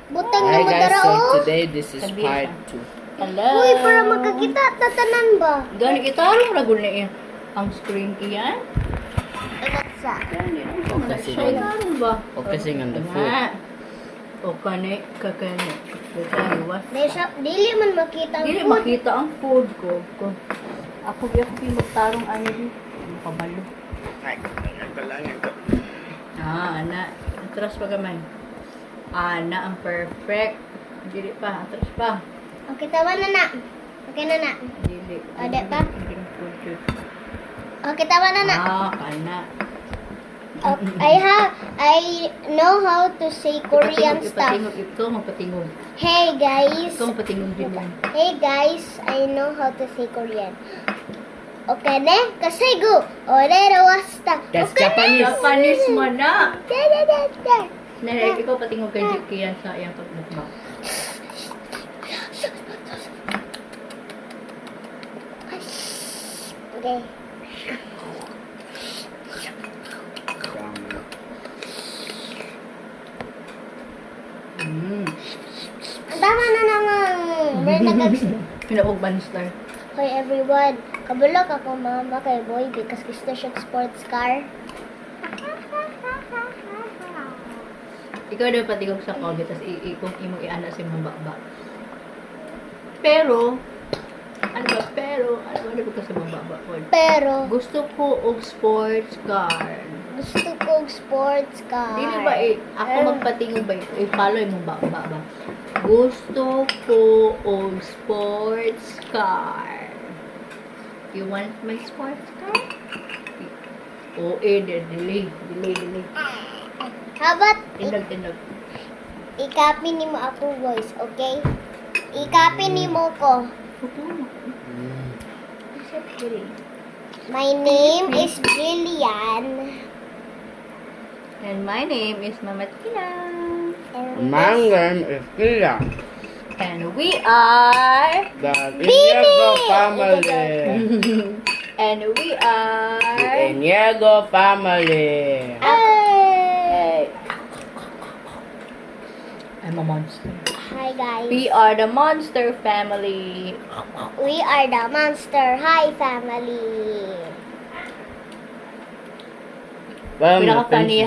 Butang Hi na guys, madara so oh. today this is Sabihin part ka. 2. Hello. Uy, para magkakita tatanan ba? Gani kita rin ragul na iya. Ang screen iyan. Alexa. Gani. O, kasi Siya ganun. karon ba? O, kasi nga the Nga. food. O kani kakani. Kakani. Dili man makita ang Dili food. makita ang food ko. Ako magtarong ano di. Pabalo. Ay, nagkalangin ko. Ana. Atras pa gamay. Ana ang perfect. Dili pa. Atras pa. Okay, tama na na. Okay na na. Dili. Ada pa? Hindi na food yun. Okay, tama na na. Kana. I know how to say Korean stuff. Ito, magpatingog. Hey guys. Ito, magpatingog din yan. Hey guys, I know how to say Korean. Okay ne? Kasaygo. Orero wasta. That's Okay Japanese. Japanese man na. Da. Nere, ikaw patingog kay Kian sa iyang pagmukbang. Okay. Tama na naman. May Pinaog Banster. Hoy everyone, kabulok ako mama kay boy because gusto siya sports car. Ikaw daw patingog sa COVID, tapos kung imong iana si mababa. Pero, ano ba ka sa mababa? Pero Gusto ko og sports car. gusto ko sports car. Dili ba ako magpatingog ba i-follow mo ba? Gusto ko og sports car. You want my sports car? Delay. How about Tindog. i-copy ni mo ako voice, okay? I-copy ni mo ko. My name is Jillian. And my name is Mama Tina. And My name is Kira. And we are... The Iniego family. And we are... The Iniego family. Hey! I'm a monster. Hi guys. We are the monster family. We are the Monster High family. Well, Pinaka-funniest